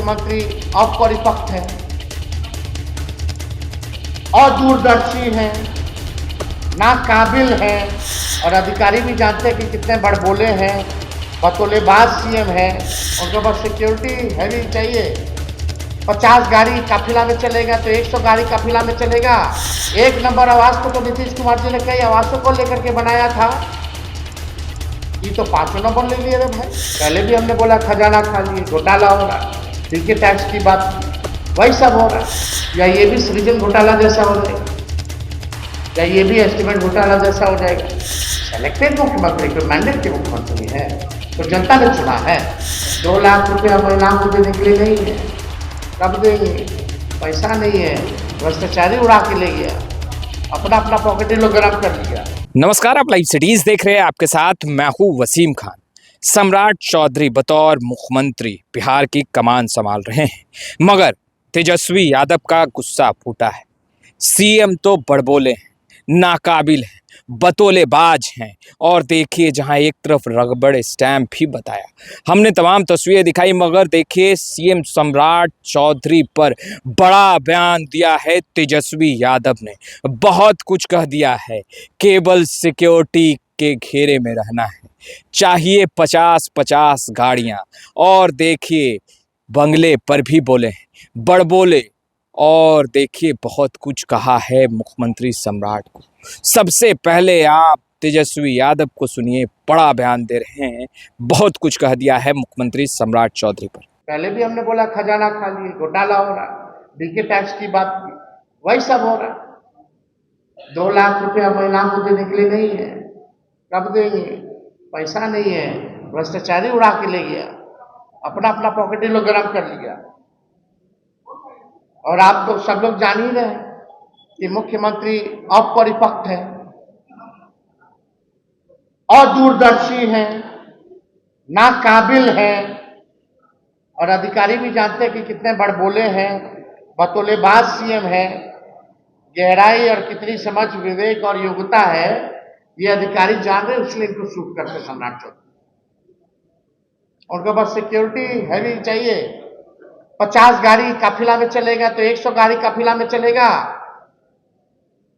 मुख्यमंत्री अपरिपक्व है, अदूरदर्शी हैं, नाकाबिल हैं और अधिकारी भी जानते हैं कि कितने बड़बोले हैं, बतौलेबाज सीएम है। उनके पास सिक्योरिटी हैवी चाहिए। 50 गाड़ी काफिला में चलेगा तो 100 गाड़ी काफिला में चलेगा। एक नंबर आवास को तो नीतीश कुमार जी ने कई आवासों को लेकर के बनाया था, ये तो 5 नंबर ले लिए रे भाई। पहले भी हमने बोला खजाना खा लिए, घोटाला हो रहा, ठीक है, टैक्स की बात वही सब हो रहा है। या ये भी सृजन घोटाला जैसा हो जाएगा, या ये भी एस्टिमेट घोटाला जैसा हो जाएगा। सेलेक्टेड मुख्यमंत्री को मैंडेट के मुख्यमंत्री है तो जनता ने चुना है। 2 लाख रुपया महिलाओं को देने के लिए नहीं है, कब देंगे? पैसा नहीं है, भ्रष्टाचारी उड़ा के ले गया, अपना अपना पॉकेट ही लोग गर्म कर लिया। नमस्कार, आप लाइव सिटीज देख रहे हैं। आपके साथ मैं हूं वसीम खान। सम्राट चौधरी बतौर मुख्यमंत्री बिहार की कमान संभाल रहे हैं, मगर तेजस्वी यादव का गुस्सा फूटा है। सीएम तो बड़बोले हैं, नाकाबिल हैं, बतौलेबाज हैं और देखिए जहां एक तरफ रगड़ स्टैम्प भी बताया। हमने तमाम तस्वीरें दिखाई, मगर देखिए सीएम सम्राट चौधरी पर बड़ा बयान दिया है तेजस्वी यादव ने। बहुत कुछ कह दिया है। केवल सिक्योरिटी के घेरे में रहना है, चाहिए 50-50 गाड़ियां। और देखिए बंगले पर भी बोले हैं, बड़बोले। और देखिए बहुत कुछ कहा है मुख्यमंत्री सम्राट को। सबसे पहले आप तेजस्वी यादव को सुनिए, बड़ा बयान दे रहे हैं। बहुत कुछ कह दिया है मुख्यमंत्री सम्राट चौधरी पर। पहले भी हमने बोला खजाना खा लिए, घोटाला हो रहा, डीके टैक्स की बात वही सब हो रहा। 2 लाख रुपया महिलाओं को देने के लिए नहीं है, कब देंगे? पैसा नहीं है, भ्रष्टाचारी उड़ा के ले गया, अपना अपना पॉकेट ही लोग गर्म कर लिया। और आप तो सब लोग जान ही रहे हैं कि मुख्यमंत्री अपरिपक्व है, अदूरदर्शी हैं, नाकाबिल हैं और अधिकारी भी जानते हैं कि कितने बड़बोले हैं, बतौलेबाज सीएम है। गहराई और कितनी समझ, विवेक और योग्यता है ये अधिकारी जान रहे, इसलिए इनको शूट करते सम्राट चौधरी। उनके पास सिक्योरिटी हैवी चाहिए। 50 गाड़ी काफिला में चलेगा तो 100 गाड़ी काफिला में चलेगा।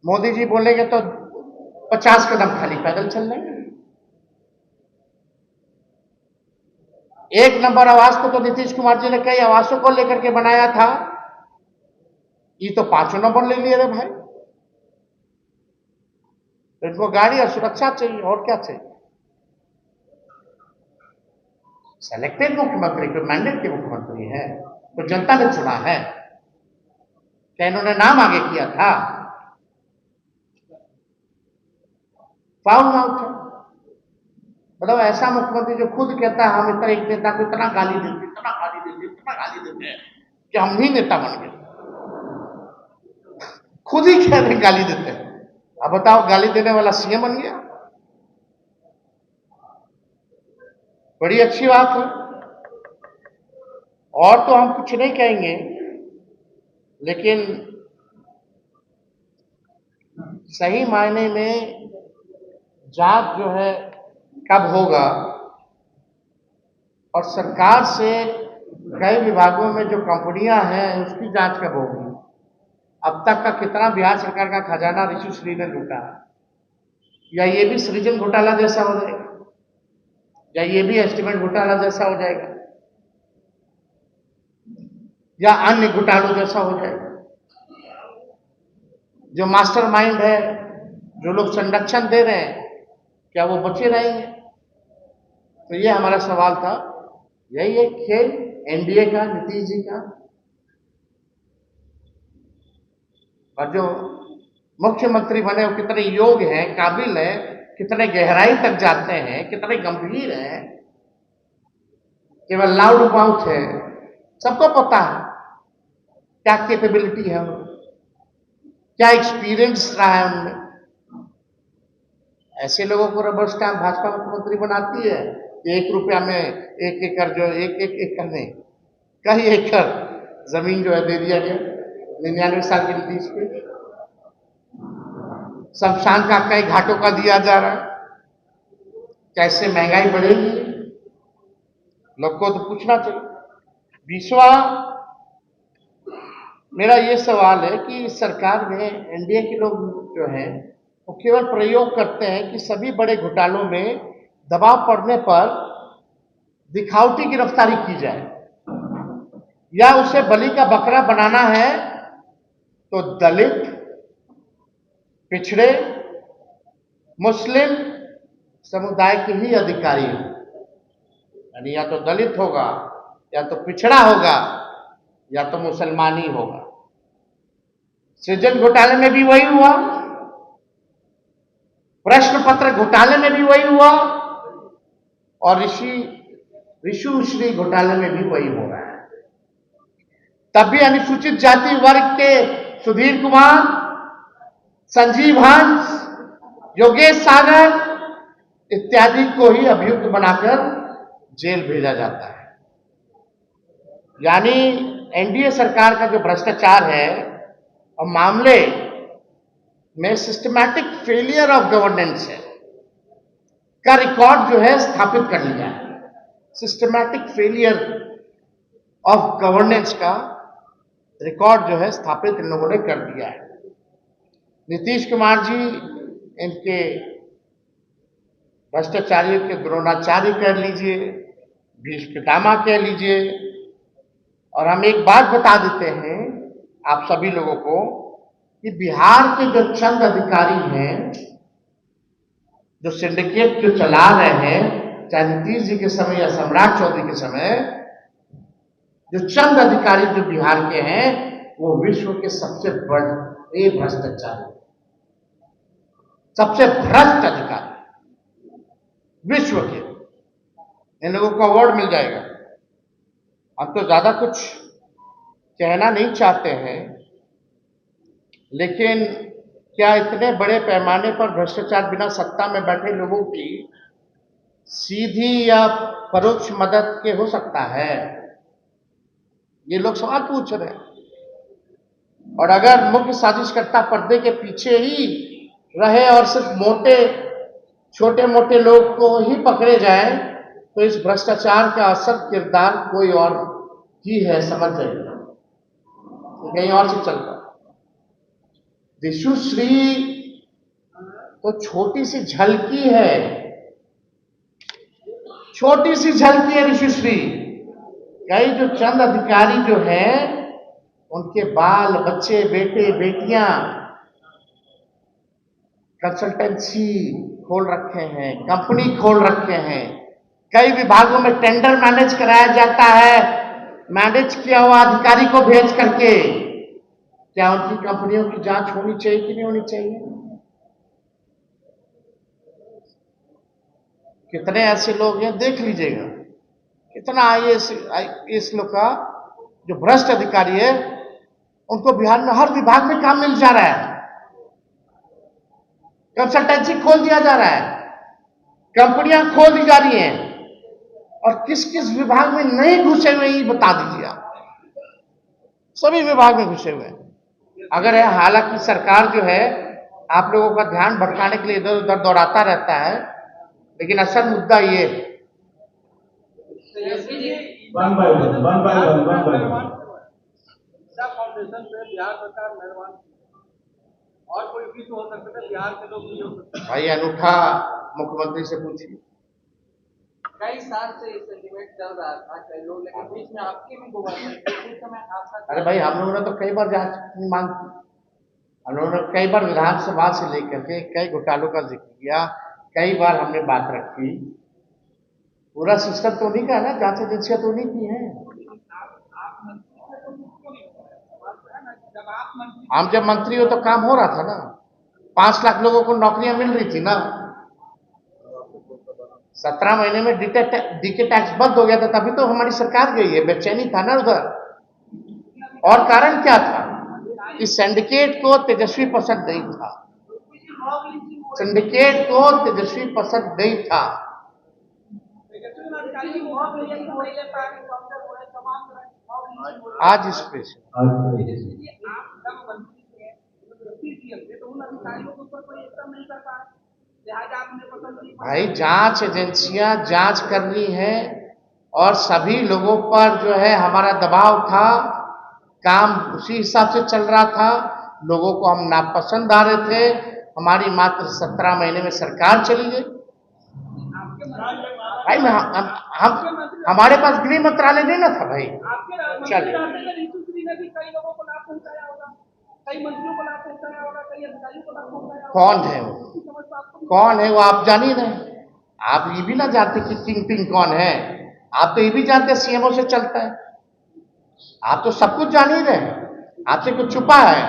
मोदी जी बोलेंगे तो 50 कदम खाली पैदल चल लेंगे। एक नंबर आवास को तो नीतीश कुमार जी ने कई आवासों को लेकर के बनाया था, ये तो 5 नंबर ले लिए रे भाई। इनको गाड़ी और सुरक्षा चाहिए, और क्या चाहिए? सेलेक्टेड मुख्यमंत्री को मैंडेट के मुख्यमंत्री है तो जनता ने चुना है। क्या इन्होंने नाम आगे किया था? फाउल माउथ है। मतलब ऐसा मुख्यमंत्री जो खुद कहता है हम इतना, एक नेता को इतना गाली देते, इतना गाली देते, इतना गाली देते हैं कि हम ही नेता बन गए। खुद ही कह रहे गाली देते हैं। अब बताओ, गाली देने वाला सीएम बन गया? बड़ी अच्छी बात है। और तो हम कुछ नहीं कहेंगे, लेकिन सही मायने में जांच जो है कब होगा, और सरकार से कई विभागों में जो कंपनियां हैं उसकी जांच कब होगी? अब तक का कितना बिहार सरकार का खजाना ऋषि श्री ने लूटा है? या ये भी सृजन घोटाला जैसा हो जाएगा, या ये भी एस्टिमेट घोटाला जैसा हो जाएगा, या अन्य घोटालों जैसा हो जाएगा? जो मास्टरमाइंड है, जो लोग संरक्षण दे रहे हैं, क्या वो बचे रहेंगे? तो ये हमारा सवाल था। यही एक खेल एनडीए का, नीतीश जी का। और जो मुख्यमंत्री बने वो कितने योग्य हैं, काबिल हैं, कितने गहराई तक जाते हैं, कितने गंभीर हैं। केवल लाउड माउथ है, सबको पता है क्या कैपेबिलिटी है, क्या एक्सपीरियंस रहा है उनमें। ऐसे लोगों को रबर स्टैम्प भाजपा मुख्यमंत्री बनाती है कि 1 रुपया में 1 एकड़, जो एक एकड़ नहीं, कई एकड़ जमीन जो है दे दिया गया 99 साल के नीतीश पे। शमशान का कई घाटों का दिया जा रहा है। कैसे महंगाई बढ़ेगी, लोग को तो पूछना चाहिए। बीसवा मेरा ये सवाल है कि इस सरकार में एनडीए के लोग जो हैं वो केवल प्रयोग करते हैं कि सभी बड़े घोटालों में दबाव पड़ने पर दिखावटी गिरफ्तारी की जाए, या उसे बलि का बकरा बनाना है तो दलित, पिछड़े, मुस्लिम समुदाय के ही अधिकारी हो, यानी या तो दलित होगा, या तो पिछड़ा होगा, या तो मुसलमान ही होगा। सृजन घोटाले में भी वही हुआ, प्रश्न पत्र घोटाले में भी वही हुआ, और ऋषि घोटाले में भी वही हो रहा है। तब भी अनुसूचित जाति वर्ग के सुधीर कुमार, संजीव हंस, योगेश सागर इत्यादि को ही अभियुक्त बनाकर जेल भेजा जाता है। यानी एनडीए सरकार का जो भ्रष्टाचार है और मामले में सिस्टमैटिक फेलियर ऑफ गवर्नेंस है का रिकॉर्ड जो है स्थापित कर लिया है। सिस्टमैटिक फेलियर ऑफ गवर्नेंस का रिकॉर्ड जो है स्थापित इन लोगों ने कर दिया है। नीतीश कुमार जी इनके भ्रष्टाचारियों के द्रोणाचार्य कह लीजिए, भीष्म पितामह कह लीजिए। और हम एक बात बता देते हैं आप सभी लोगों को कि बिहार के जो चंद अधिकारी हैं, जो सिंडिकेट जो चला रहे हैं, चाहे नीतीश जी के समय या सम्राट चौधरी के समय, जो चंद अधिकारी जो बिहार के हैं वो विश्व के सबसे बड़े भ्रष्टाचारी, सबसे भ्रष्ट अधिकारी विश्व के, इन लोगों को अवार्ड मिल जाएगा। हम तो ज्यादा कुछ कहना नहीं चाहते हैं, लेकिन क्या इतने बड़े पैमाने पर भ्रष्टाचार बिना सत्ता में बैठे लोगों की सीधी या परोक्ष मदद के हो सकता है? ये लोग सवाल पूछ रहे हैं। और अगर मुख्य साजिशकर्ता पर्दे के पीछे ही रहे और सिर्फ छोटे मोटे लोग को ही पकड़े जाए तो इस भ्रष्टाचार का असल किरदार कोई और ही है, समझ जाइए, कहीं और से चलता। ऋषुश्री तो छोटी सी झलकी है, छोटी सी झलकी है ऋषुश्री। कई जो चंद अधिकारी जो हैं उनके बाल बच्चे, बेटे बेटियां कंसल्टेंसी खोल रखे हैं, कंपनी खोल रखे हैं, कई विभागों में टेंडर मैनेज कराया जाता है मैनेज किया हुआ अधिकारी को भेज करके। क्या उनकी कंपनियों की जांच होनी चाहिए कि नहीं होनी चाहिए? कितने ऐसे लोग हैं, देख लीजिएगा कितना आईएएस लोग का जो भ्रष्ट अधिकारी है उनको बिहार में हर विभाग में काम मिल जा रहा है, कंसल्टेंसी खोल दिया जा रहा है, कंपनियां खोल दी जा रही हैं, और किस किस विभाग में नहीं घुसे हुए ये बता दीजिए आप। सभी विभाग में घुसे हुए हैं। अगर है, हालांकि सरकार जो है आप लोगों का ध्यान भटकाने के लिए इधर उधर दौड़ाता रहता है, लेकिन असल मुद्दा ये है। फाउंडेशन पे बिहार सरकार मेहरबान, और कोई भी तो हो सकता है, बिहार के लोग भी हो सकते हैं। भाई अनूठा मुख्यमंत्री से पूछिए। कई साल से ये सेंटीमेंट चल रहा था, कई लोग, लेकिन बीच में आपकी भी गवर्नमेंट समय आपका। अरे भाई हम लोगों ने तो कई बार जांच की मांग की, हम लोगों ने कई बार विधानसभा से लेकर के कई घोटालों का जिक्र किया, कई बार हमने बात रखी। पूरा सिस्टम तो उन्हीं का है ना, जांच एजेंसियां तो उन्हीं की हैं। हम जब मंत्री हो तो काम हो रहा था ना, 5 लाख लोगों को नौकरियां मिल रही थी ना। 17 महीने में डीके टैक्स बंद हो गया था, तभी तो हमारी सरकार गई है। बेचैनी था ना उधर। और कारण क्या था? इस सिंडिकेट को तेजस्वी पसंद नहीं था, सिंडिकेट को तेजस्वी पसंद नहीं था। आज इस पे भाई जांच एजेंसियां जांच कर रही हैं, और सभी लोगों पर जो है हमारा दबाव था, काम उसी हिसाब से चल रहा था, लोगों को हम नापसंद आ रहे थे, हमारी मात्र 17 महीने में सरकार चली गई। भाई हमारे पास गृह मंत्रालय नहीं ना था भाई। चलिए, कौन है वो, कौन है वो आप जान ही रहे। आप ये भी ना जानते कि किंग पिंग कौन है, आप तो ये भी जानते सीएमओ से चलता है। आप तो सब कुछ जान ही रहे हैं, आपसे कुछ छुपा है।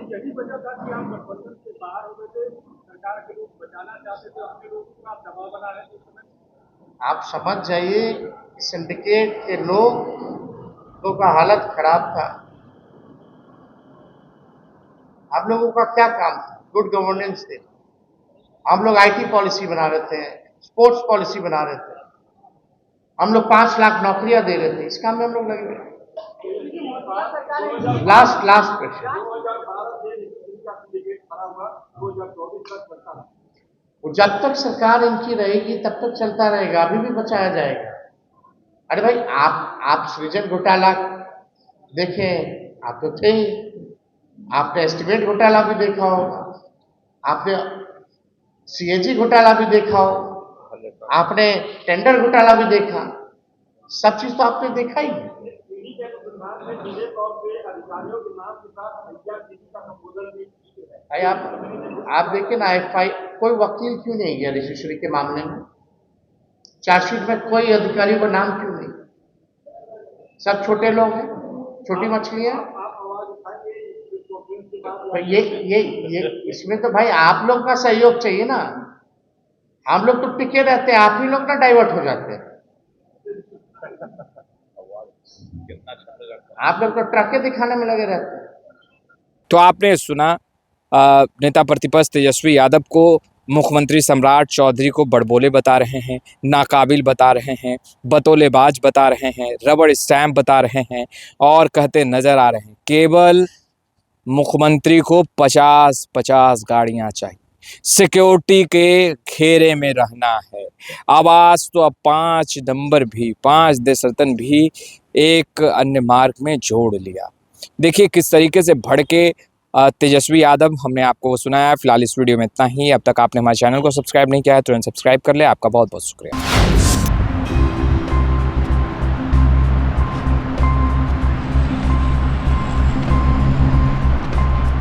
यही वजह था कि आप गठबंधन से बाहर हो गए थे, सरकार के लोग बचाना चाहते थे, अपने लोगों को आप दबाव बना रहे थे। आप समझ जाइए, सिंडिकेट के लोगों का हालत खराब था। आप लोगों का क्या काम था? गुड गवर्नेंस थे। हम लोग आईटी पॉलिसी बना रहे थे, स्पोर्ट्स पॉलिसी बना रहे थे, हम लोग 5 लाख नौकरियां दे रहे थे, इस काम में हम लोग लगे हुए। लास्ट क्वेश्चन, जब तक सरकार इनकी रहेगी तब तक चलता रहेगा, अभी भी बचाया जाएगा। अरे भाई आप सृजन घोटाला देखें, आप तो थे ही, आपने एस्टिमेट घोटाला भी देखा होगा, आपने सीएजी घोटाला भी देखा हो, आपने टेंडर घोटाला भी देखा, सब चीज तो आपने देखा ही। भाई आप देखिए ना, कोई वकील क्यों नहीं गया रजिस्ट्री के मामले में? चार्जशीट में कोई अधिकारी का नाम क्यों नहीं? सब छोटे लोग हैं, छोटी मछलियां। तो ये इसमें तो भाई आप लोग का सहयोग चाहिए ना। हम लोग तो टिके रहते हैं, आप ही लोग ना डाइवर्ट हो जाते हैं। आप लोग तो ट्रकें दिखाने में लगे रहते हैं। तो आपने सुना नेता प्रतिपक्ष तेजस्वी यादव को मुख्यमंत्री सम्राट चौधरी को बड़बोले बता रहे हैं, नाकाबिल बता रहे हैं, बतौलेबाज बता रहे हैं, रबड़ स्टैम्प बता रहे हैं और कहते नजर आ रहे हैं केवल मुख्यमंत्री को 50-50 गाड़ियां चाहिए, सिक्योरिटी के घेरे में रहना है। आवाज तो अब 5 नंबर भी, 5 देशरतन भी एक अन्य मार्ग में जोड़ लिया। देखिए किस तरीके से भड़के तेजस्वी यादव, हमने आपको वो सुनाया। फिलहाल इस वीडियो में इतना ही। अब तक आपने हमारे चैनल को सब्सक्राइब नहीं किया है तुरंत सब्सक्राइब कर ले। आपका बहुत बहुत शुक्रिया।